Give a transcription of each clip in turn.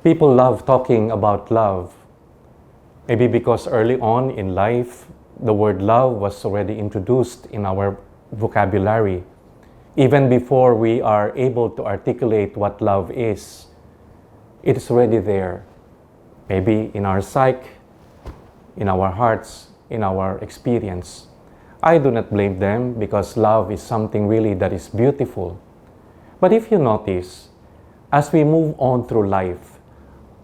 People love talking about love. Maybe because early on in life, the word love was already introduced in our vocabulary. Even before we are able to articulate what love is, it is already there. Maybe in our psyche, in our hearts, in our experience. I do not blame them because love is something really that is beautiful. But if you notice, as we move on through life,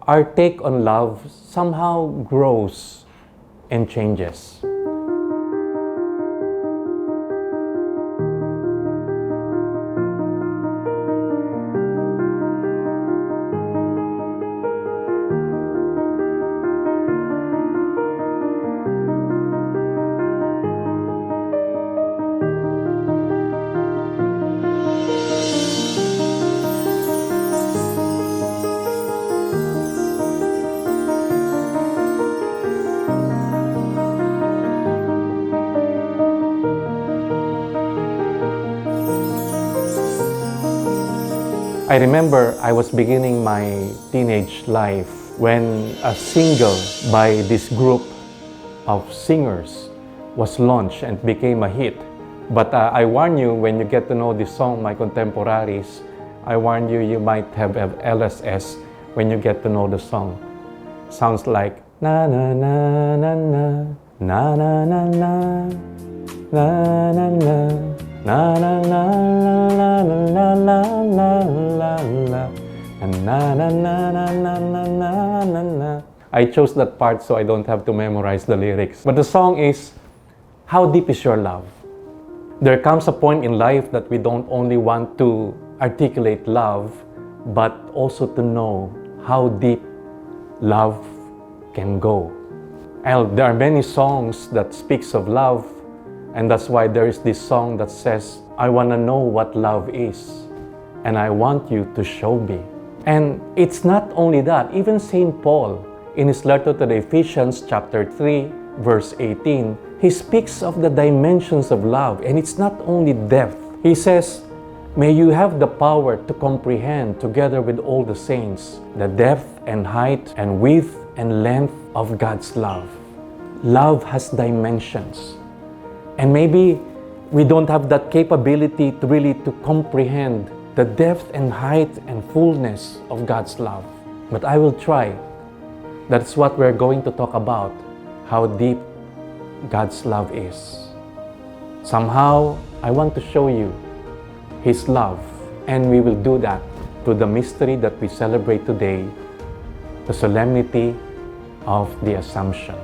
our take on love somehow grows and changes. I remember I was beginning my teenage life when a single by this group of singers was launched and became a hit. But I warn you, when you get to know this song, my contemporaries, I warn you, you might have LSS when you get to know the song. Sounds like na na na na na na na na na na na na. Na na na la la la la la la la na na na na na na na na. I chose that part so I don't have to memorize the lyrics. But the song is, how deep is your love? There comes a point in life that we don't only want to articulate love, but also to know how deep love can go. And there are many songs that speaks of love. And that's why there is this song that says, I want to know what love is, and I want you to show me. And it's not only that, even St. Paul, in his letter to the Ephesians chapter 3, verse 18, he speaks of the dimensions of love, and it's not only depth. He says, may you have the power to comprehend together with all the saints the depth and height and width and length of God's love. Love has dimensions. And maybe we don't have that capability to really comprehend the depth and height and fullness of God's love. But I will try. That's what we're going to talk about, how deep God's love is. Somehow, I want to show you His love. And we will do that through the mystery that we celebrate today, the Solemnity of the Assumption.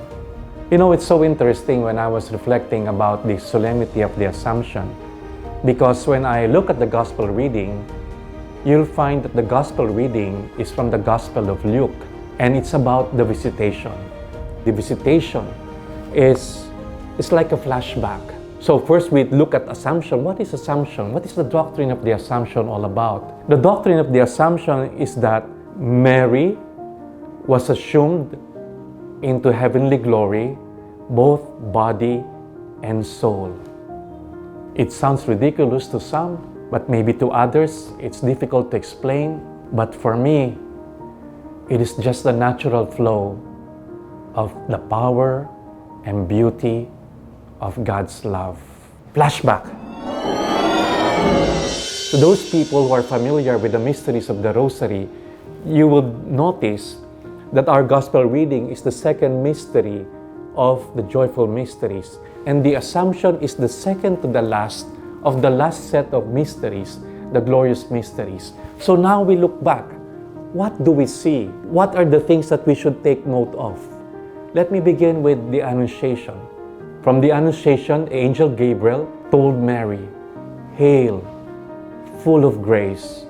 You know, it's so interesting when I was reflecting about the Solemnity of the Assumption, because when I look at the Gospel reading, you'll find that the Gospel reading is from the Gospel of Luke, and it's about the visitation. The visitation is like a flashback. So first we look at Assumption. What is Assumption? What is the doctrine of the Assumption all about? The doctrine of the Assumption is that Mary was assumed into heavenly glory, both body and soul. It sounds ridiculous to some, but maybe to others it's difficult to explain. But for me, it is just the natural flow of the power and beauty of God's love. Flashback. To those people who are familiar with the mysteries of the Rosary, you will notice that our Gospel reading is the second mystery of the joyful mysteries. And the Assumption is the second to the last of the last set of mysteries, the glorious mysteries. So now we look back. What do we see? What are the things that we should take note of? Let me begin with the Annunciation. From the Annunciation, Angel Gabriel told Mary, "Hail, full of grace,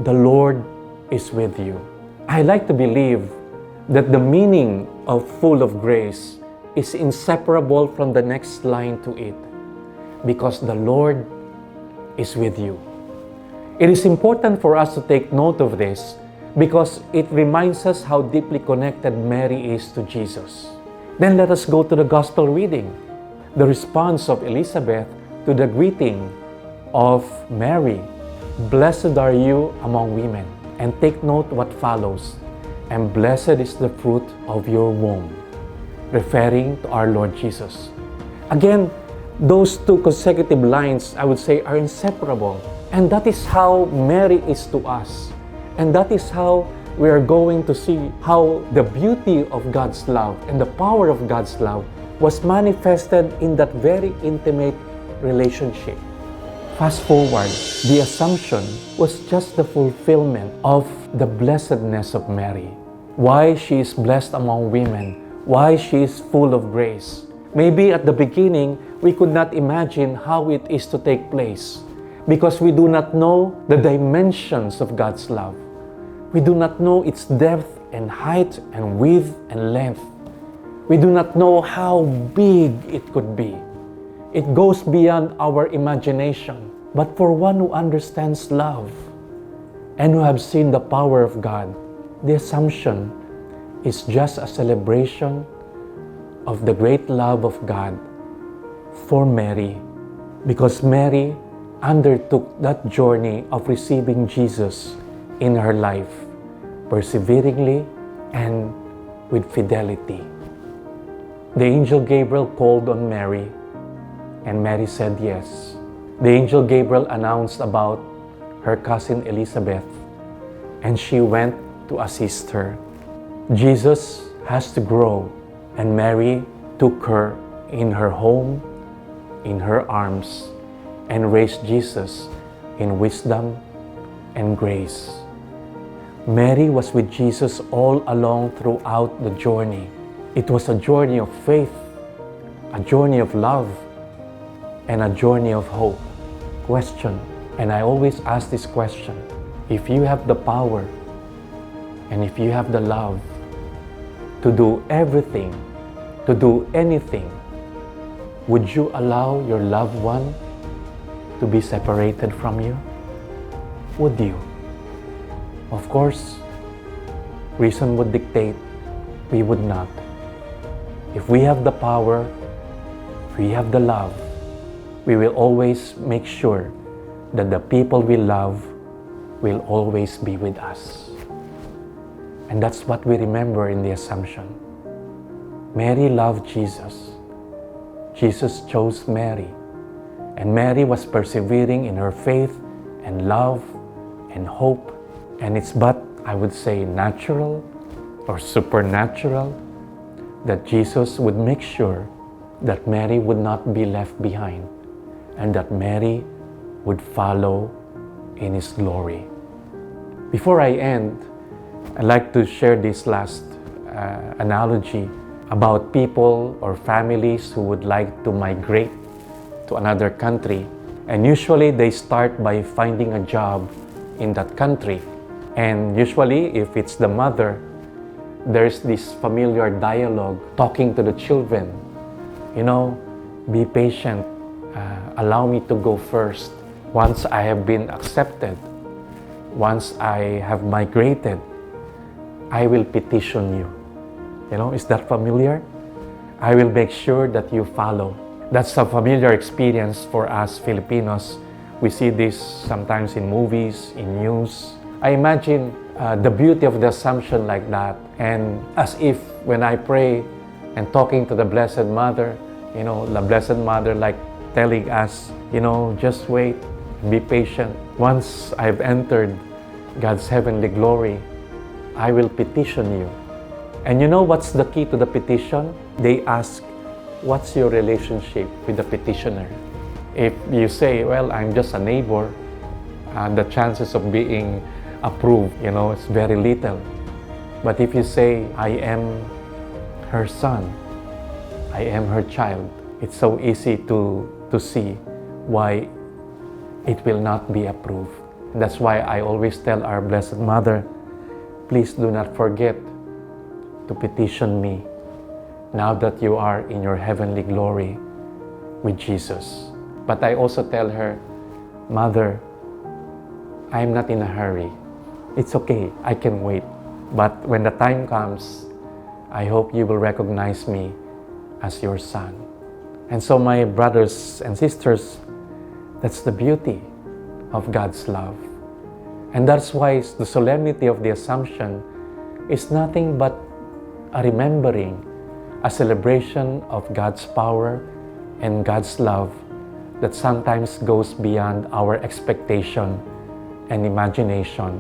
the Lord is with you." I like to believe that the meaning of full of grace is inseparable from the next line to it, because the Lord is with you. It is important for us to take note of this because it reminds us how deeply connected Mary is to Jesus. Then let us go to the Gospel reading, the response of Elizabeth to the greeting of Mary. "Blessed are you among women." And take note what follows. and blessed is the fruit of your womb, referring to our Lord Jesus. Again, those two consecutive lines, I would say, are inseparable. And that is how Mary is to us. And that is how we are going to see how the beauty of God's love and the power of God's love was manifested in that very intimate relationship. Fast forward, the Assumption was just the fulfillment of the blessedness of Mary. Why she is blessed among women, why she is full of grace. Maybe at the beginning, we could not imagine how it is to take place because we do not know the dimensions of God's love. We do not know its depth and height and width and length. We do not know how big it could be. It goes beyond our imagination. But for one who understands love and who have seen the power of God, the Assumption is just a celebration of the great love of God for Mary, because Mary undertook that journey of receiving Jesus in her life, perseveringly and with fidelity. The angel Gabriel called on Mary, and Mary said yes. The angel Gabriel announced about her cousin Elizabeth, and she went to assist her. Jesus has to grow, and Mary took her in her home, in her arms, and raised Jesus in wisdom and grace. Mary was with Jesus all along throughout the journey. It was a journey of faith, a journey of love, and a journey of hope. Question, and I always ask this question: if you have the power and if you have the love to do everything, to do anything, would you allow your loved one to be separated from you? Would you? Of course, reason would dictate we would not. If we have the power, if we have the love, we will always make sure that the people we love will always be with us. And that's what we remember in the Assumption. Mary loved Jesus. Jesus chose Mary. And Mary was persevering in her faith and love and hope. And it's but, I would say, natural or supernatural that Jesus would make sure that Mary would not be left behind and that Mary would follow in His glory. Before I end, I'd like to share this last analogy about people or families who would like to migrate to another country. And usually they start by finding a job in that country. And usually, if it's the mother, there's this familiar dialogue talking to the children. You know, be patient. Allow me to go first. Once I have been accepted, once I have migrated, I will petition you. You know, is that familiar? I will make sure that you follow. That's a familiar experience for us Filipinos. We see this sometimes in movies, in news. I imagine the beauty of the Assumption like that. And as if when I pray and talking to the Blessed Mother, you know, the Blessed Mother like telling us, you know, just wait, be patient. Once I've entered God's heavenly glory, I will petition you. And you know what's the key to the petition? They ask, what's your relationship with the petitioner? If you say, well, I'm just a neighbor, the chances of being approved, you know, it's very little. But if you say, I am her son, I am her child, it's so easy to see why it will not be approved. That's why I always tell our Blessed Mother, please do not forget to petition me now that you are in your heavenly glory with Jesus. But I also tell her, Mother, I'm not in a hurry. It's okay, I can wait. But when the time comes, I hope you will recognize me as your son. And so my brothers and sisters, that's the beauty of God's love. And that's why the solemnity of the Assumption is nothing but a remembering, a celebration of God's power and God's love that sometimes goes beyond our expectation and imagination,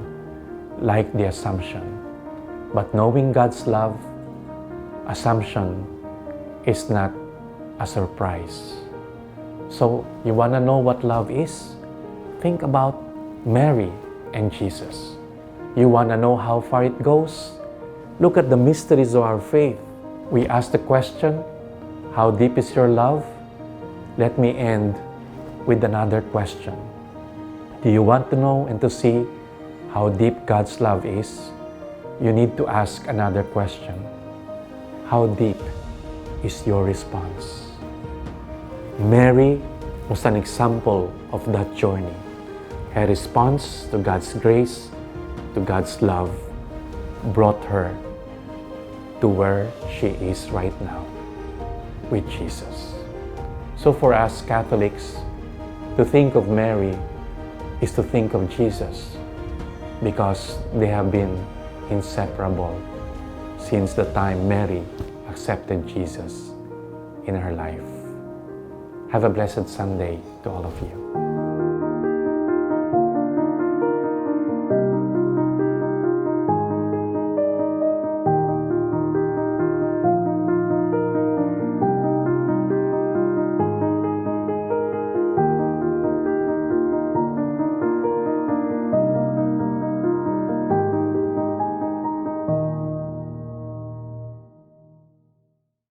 like the Assumption. But knowing God's love, Assumption is not a surprise. So, you want to know what love is? Think about Mary and Jesus. You want to know how far it goes? Look at the mysteries of our faith. We ask the question, how deep is your love? Let me end with another question. Do you want to know and to see how deep God's love is? You need to ask another question. How deep is your response? Mary was an example of that journey. Her response to God's grace, to God's love, brought her to where she is right now with Jesus. So for us Catholics, to think of Mary is to think of Jesus, because they have been inseparable since the time Mary accepted Jesus in her life. Have a blessed Sunday to all of you.